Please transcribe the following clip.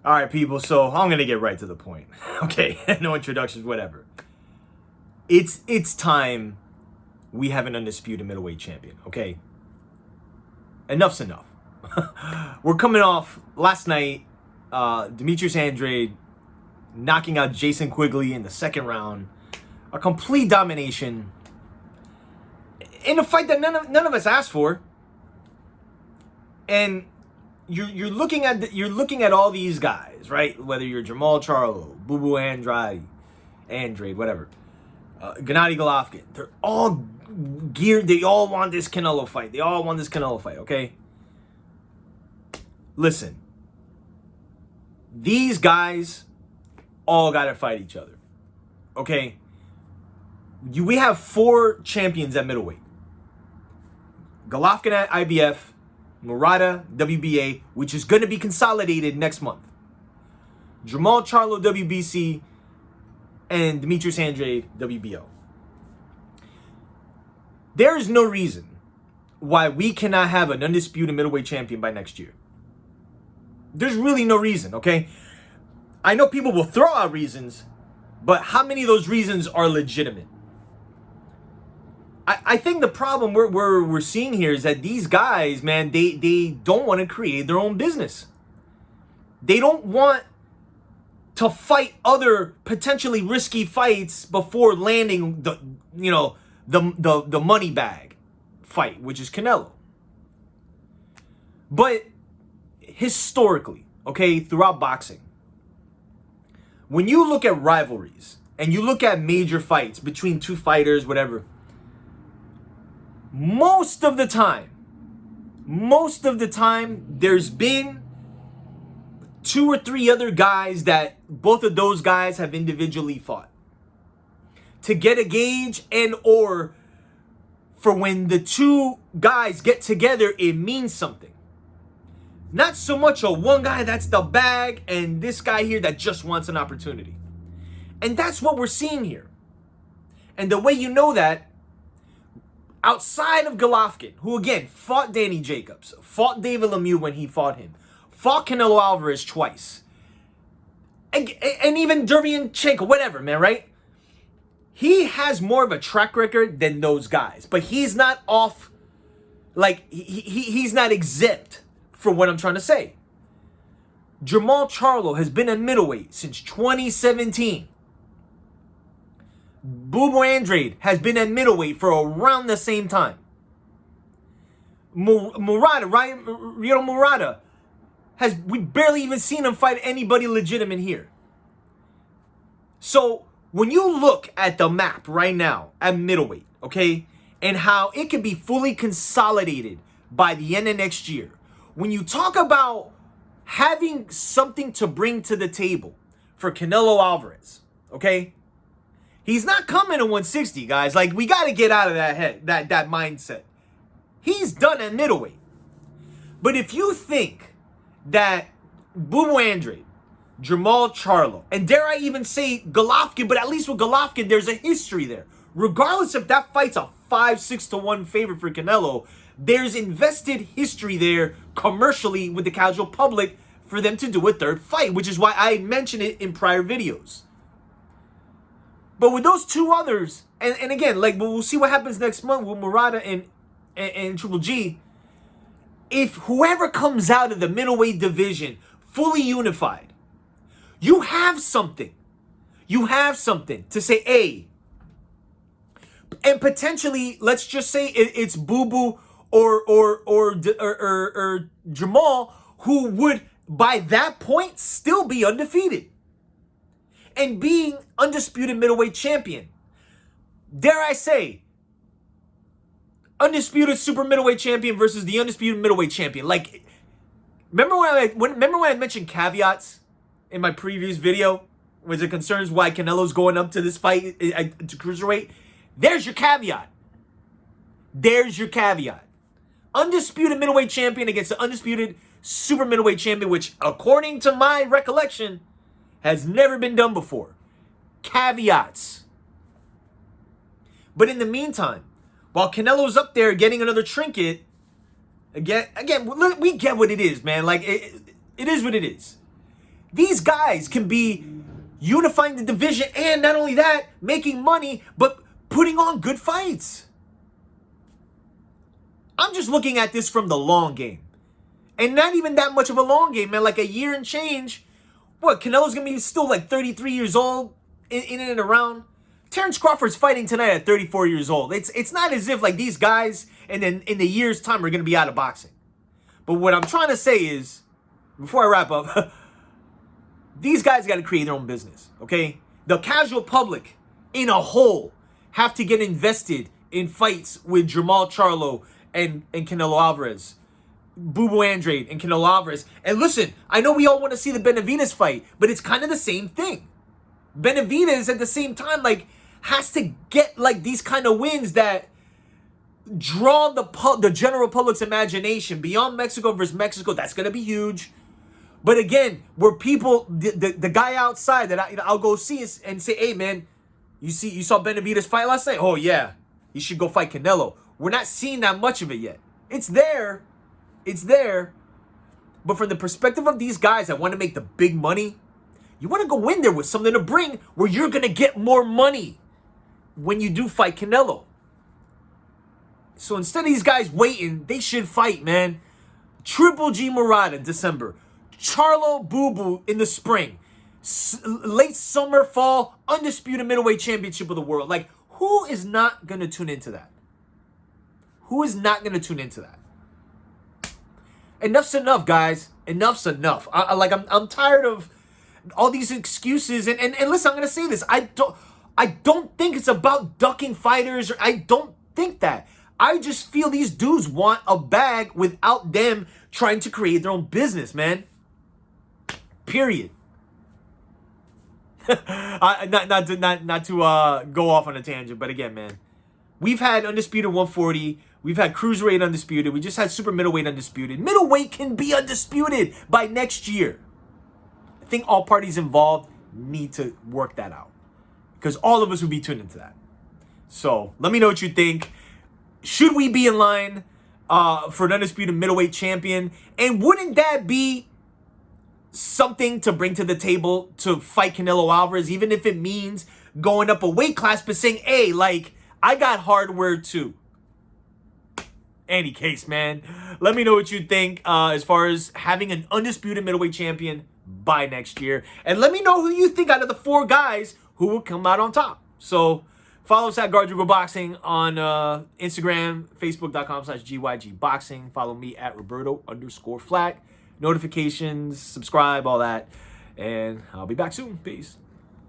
All right, people, so I'm going to get right to the point. Okay, no introductions, whatever. It's time we have an undisputed middleweight champion, okay? Enough's enough. We're coming off last night, Demetrius Andrade knocking out Jason Quigley in the second round. A complete domination in a fight that none of us asked for. And you're looking at all these guys, right? Whether you're Jamal Charlo, Boo Andrade, whatever, Gennady Golovkin, they're all geared. They all want this Canelo fight. Okay. Listen, these guys all gotta fight each other. Okay. We have 4 champions at middleweight. Golovkin at IBF, Murata, WBA, which is going to be consolidated next month. Jamal Charlo, WBC, and Demetrius Andrade, WBO. There is no reason why we cannot have an undisputed middleweight champion by next year. There's really no reason, okay? I know people will throw out reasons, but how many of those reasons are legitimate? I think the problem we're seeing here is that these guys, man, they don't want to create their own business. They don't want to fight other potentially risky fights before landing the money bag fight, which is Canelo. But historically, okay, throughout boxing, when you look at rivalries and you look at major fights between two fighters, whatever, most of the time, there's been 2 or 3 other guys that both of those guys have individually fought to get a gauge, and or for when the 2 guys get together, it means something. Not so much a one guy that's the bag and this guy here that just wants an opportunity. And that's what we're seeing here. And the way you know that, outside of Golovkin, who again fought Danny Jacobs, fought David Lemieux when he fought him, fought Canelo Alvarez twice, and even Derevyanchenko, whatever, man, right? He has more of a track record than those guys, but he's not off, like, he's not exempt from what I'm trying to say. Jamal Charlo has been a middleweight since 2017. Boo Andrade has been at middleweight for around the same time. Murata, we barely even seen him fight anybody legitimate here. So when you look at the map right now at middleweight, okay, and how it could be fully consolidated by the end of next year, when you talk about having something to bring to the table for Canelo Alvarez, okay, he's not coming to 160, guys. Like, we got to get out of that mindset. He's done at middleweight. But if you think that Boo Andrade, Jamal Charlo, and dare I even say Golovkin, but at least with Golovkin, there's a history there. Regardless if that fight's a 5-6 to 1 favorite for Canelo, there's invested history there commercially with the casual public for them to do a third fight, which is why I mentioned it in prior videos. But with those 2 others, and again, like, we'll see what happens next month with Murata and Triple G. If whoever comes out of the middleweight division fully unified, you have something. You have something to say, hey, and potentially, let's just say it's Boo Boo or Jamal, who would by that point still be undefeated and being undisputed middleweight champion. Dare I say, undisputed super middleweight champion versus the undisputed middleweight champion. Like, remember when I mentioned caveats in my previous video, was it concerns why Canelo's going up to this fight to cruiserweight? There's your caveat. Undisputed middleweight champion against the undisputed super middleweight champion, which, according to my recollection, has never been done before. Caveats. But in the meantime, while Canelo's up there getting another trinket, again, we get what it is, man. Like, it is what it is. These guys can be unifying the division and not only that, making money, but putting on good fights. I'm just looking at this from the long game. And not even that much of a long game, man. Like a year and change. What, Canelo's going to be still like 33 years old in and around? Terrence Crawford's fighting tonight at 34 years old. It's not as if like these guys and then in the year's time are going to be out of boxing. But what I'm trying to say is, before I wrap up, these guys got to create their own business, okay? The casual public in a whole have to get invested in fights with Jermall Charlo and Canelo Alvarez, Boo Andrade and Canelo Alvarez. And listen, I know we all want to see the Benavidez fight, but it's kind of the same thing. Benavidez at the same time, like, has to get like these kind of wins that draw the general public's imagination beyond Mexico versus Mexico. That's gonna be huge. But again, where people, the guy outside that I'll go see and say, hey man, you saw Benavidez fight last night? Oh yeah, you should go fight Canelo. We're not seeing that much of it yet. It's there. But from the perspective of these guys that want to make the big money, you want to go in there with something to bring where you're going to get more money when you do fight Canelo. So instead of these guys waiting, they should fight, man. Triple G Murata, December. Charlo Boo Boo in the spring. Late summer, fall, undisputed middleweight championship of the world. Like, who is not going to tune into that? Who is not going to tune into that? Enough's enough, guys. Enough's enough. I'm tired of all these excuses. And listen, I'm going to say this. I don't think it's about ducking fighters. I don't think that. I just feel these dudes want a bag without them trying to create their own business, man. Period. Not to go off on a tangent, but again, man, we've had undisputed 140. We've had cruiserweight undisputed. We just had super middleweight undisputed. Middleweight can be undisputed by next year. I think all parties involved need to work that out because all of us would be tuned into that. So let me know what you think. Should we be in line for an undisputed middleweight champion? And wouldn't that be something to bring to the table to fight Canelo Alvarez, even if it means going up a weight class, but saying, hey, like, I got hardware too. Any case, man. Let me know what you think as far as having an undisputed middleweight champion by next year. And let me know who you think out of the four guys who will come out on top. So follow us at Guardrugo Boxing on Instagram, Facebook.com/GYGBoxing. Follow me at Roberto_Flack. Notifications, subscribe, all that. And I'll be back soon. Peace.